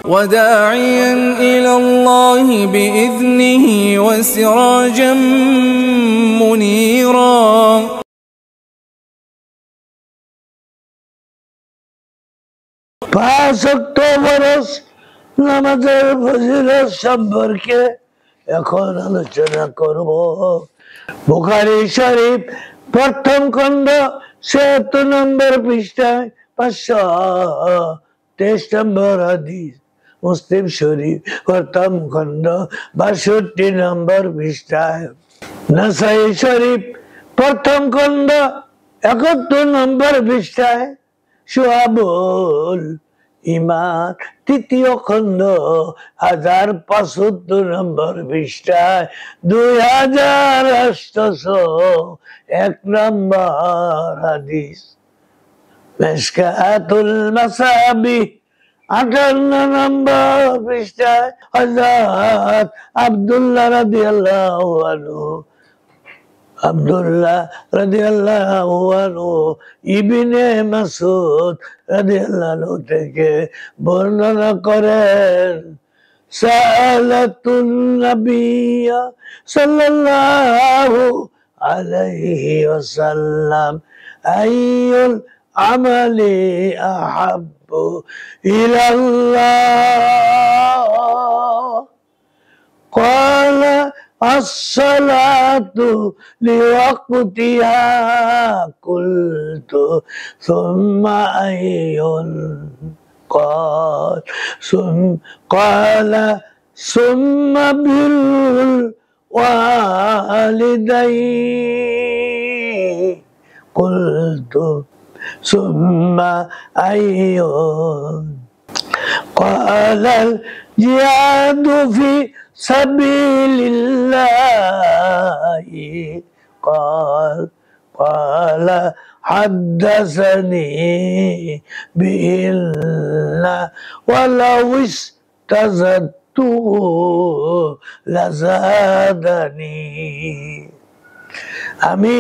وداعيا إلى الله بإذنه وسراجا منيرا পাঁচ ওয়াক্ত ফরজ নামাজের ফজিলত সম্পর্কে এখন আলোচনা করব। বুখারী শরীফ প্রথম খণ্ড ৭৬ নম্বর পৃষ্ঠায় ৫২৩ নম্বর হাদিস। মুসলিম শরীফ প্রথম খণ্ড ৬২ নম্বর পৃষ্ঠায়। নাসাই শরীফ প্রথম খণ্ড ৭১ নম্বর পৃষ্ঠায়। শুআবুল ঈমান তৃতীয় খণ্ড ১০৭৫ নম্বর পৃষ্ঠায় ২৮০১ নম্বর হাদিস। মিশকাতুল মাসাবিহ ৫৮ নম্বর পৃষ্ঠায় হযরত আব্দুল্লাহ রাদিয়াল্লাহু আনহু ইবনে মাসউদ রাদিয়াল্লাহু আনহু থেকে বর্ণনা করেন, সাআলাতুন নবিয়্য সাল্লাল্লাহু আলাইহি ওয়াসাল্লাম আইয়ুল আমালি আহাব্বু ইলাল্লাহ ক্বালা الصلاة لوقتها قلت ثم أي قال ثم بر الوالدين قلت ثم أي قال الجهاد في سبيل الله قال حدثني بهن ولو استزدته لزادني। আমি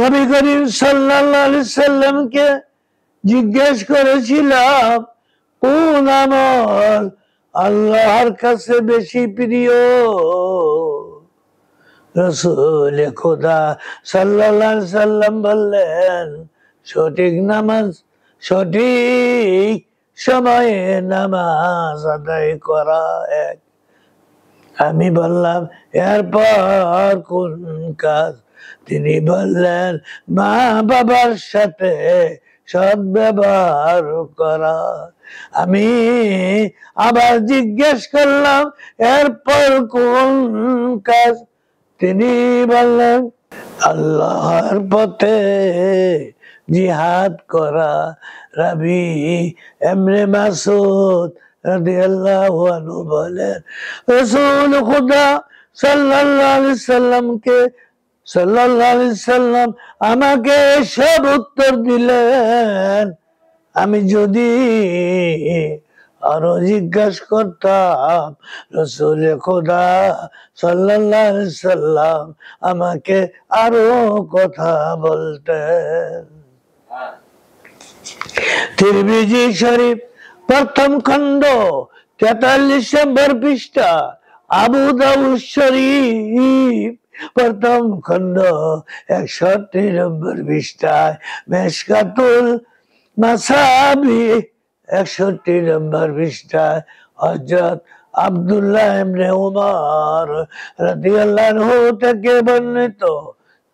নবী করিম সাল্লাল্লাহু আলাইহি সাল্লামকে জিজ্ঞেস করেছিলাম, কোন আমল আল্লাহর কাছে বেশি প্রিয়? রাসূল খোদা সাল্লাল্লাহু আলাইহি সাল্লাম বললেন, সঠিক নামাজ, সঠিক সময়ে নামাজ আদায় করা এক। আমি বললাম, এরপর কোন কাজ? তিনি বললেন, মা বাবার সাথে সদ্ব্যবহার করা। আমি আবার জিজ্ঞেস করলাম, এরপর কোন কাজ? তিনি বললেন, আল্লাহর পথে জিহাদ করা। রাবি ইবনে মাসউদ রাদিয়াল্লাহু আনহু বলেন, রাসূল খুদা সাল্লাল্লাহু আলাইহি সাল্লাম আমাকে সব উত্তর দিলেন। আমি যদি আরো জিজ্ঞাসা করতাম, রাসূল খোদা সাল্লাল্লাহু আলাইহি সাল্লাম আমাকে আরো কথা বলতেন। তিরমিজি শরীফ প্রথম খণ্ড ৪৩ নম্বর পৃষ্ঠা। আবু দাউদ শরীফ প্রথম খণ্ড ৬১ নম্বর পৃষ্ঠায়। মিশকাতুল মাসাবিহ ৬১ নম্বর পৃষ্ঠায় হযরত আব্দুল্লাহ ইবনে উমর রাদিয়াল্লাহু আনহু থেকে বর্ণিত,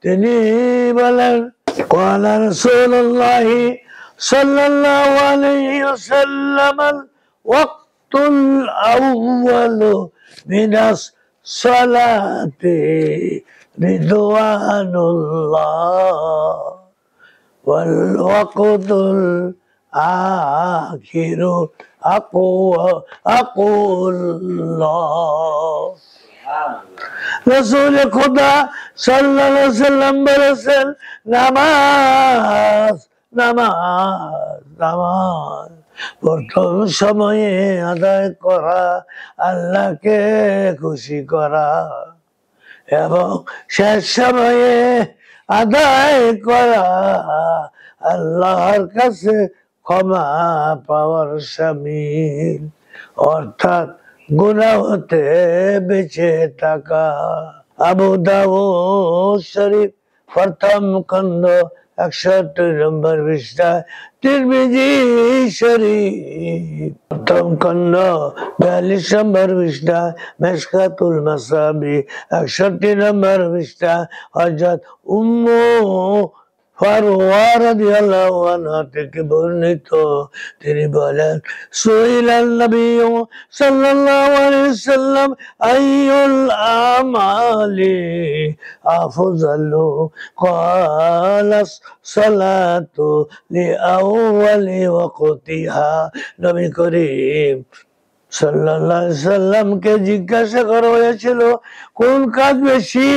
তিনি বলেন, ক্বালা রাসূলুল্লাহ সাল্লাল্লাহু আলাইহি ওয়াসাল্লাম ওয়াক্তুল আউয়ালু মিনাস সালাতি রিদওয়ানুল্লাহ ওয়াল ওয়াক্তুল আখিরু আকুল্লাহ। রাসূল খোদা সাল্লাল্লাহু আলাইহি ওয়াসাল্লাম বলেছেন, নামাজ নামাজ নামাজ প্রথম সময়ে আদায় করা আল্লাহকে খুশি করা, এবং শেষ সময়ে আদায় করা আল্লাহর কাছে ক্ষমা পাওয়ার শামিল। অর্থাৎ গুনাহ হতে বেঁচে থাকা। আবু দাউদ শরীফ প্রথম খণ্ড 61 নম্বর পৃষ্ঠা, তিরমিজি শরীফ প্রথম খণ্ড 42 নম্বর পৃষ্ঠা, মিশকাতুল মাসাবি 61 নম্বর পৃষ্ঠা, হযরত উম্মু ফারওয়া রাদিয়াল্লাহু আনহা থেকে বর্ণিত, তিনি বলেন, সুইলান নবী সাল্লাল্লাহু আলাইহি ওয়াসাল্লাম আইয়ুল আমালি আফজালু, ক্বালা সালাতু লিআউয়ালি ওয়াক্তিহা। নবী করিম সাল্লাল্লাহু আলাইহি সাল্লামকে জিজ্ঞাসা করা হয়েছিল কোন কাজ বেশি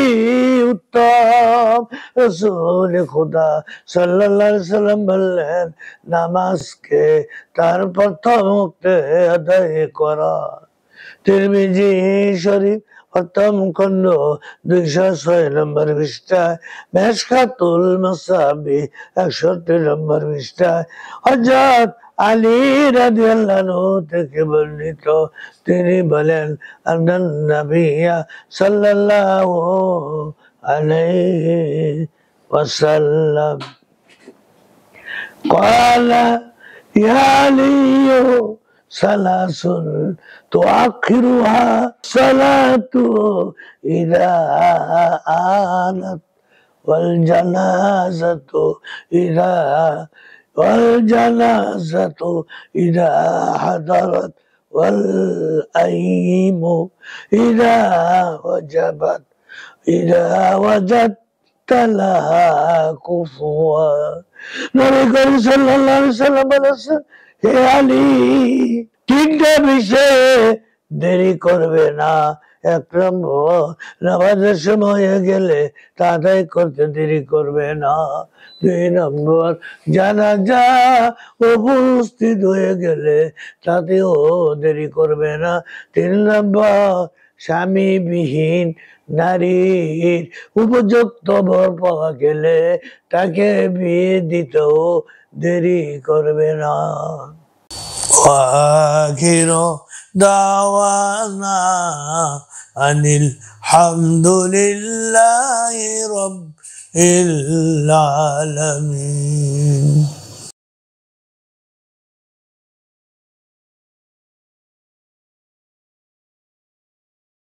উত্তম। রাসূল খুদা সাল্লাল্লাহু আলাইহি সাল্লাম বললেন, নামাজকে তার প্রথম ওয়াক্তে আদায় করা। তিরমিজি শরীফ প্রথম খণ্ড 206 নম্বর পৃষ্ঠায়, মিশকাতুল মাসাবি 61 নম্বর পৃষ্ঠায়, হযরত আলী রাদিয়াল্লাহু আনহু থেকে বর্ণিত, তিনি বলেন, আন্নান নাবিয়্যা সাল্লাল্লাহু আলাইহি ওয়াসাল্লাম ক্বালা ইয়া আলিয়্যু সালাসুন তুআখিরুহা সালাতু ইযা আনাত ওয়াল জানাযাতু ইযা হাদারাত ওয়াল আইমু ইযা ওয়াজাবাত ইযা ওয়াজাদতা লাহা কুফুয়া। নবী করিম সাল্লাল্লাহু আলাইহি ওয়াসাল্লাম বলেছেন, হে আলী, তিনটা বিষয়ে দেরি করবে না। এক নম্বর, নামাজের সময় হয়ে গেলে তা আদায় করতে দেরি করবে না। দুই নম্বর, জানাজা উপস্থিত হয়ে গেলে তাতেও দেরি করবে না। তিন নম্বর, স্বামীবিহীন নারীর উপযুক্ত বর পাওয়া গেলে তাকে বিয়ে দিতেও দেরি করবে না। ওয়াখিরু দাওয়ানা আনিল হামদুলিল্লাহি রাব্বিল আলামিন।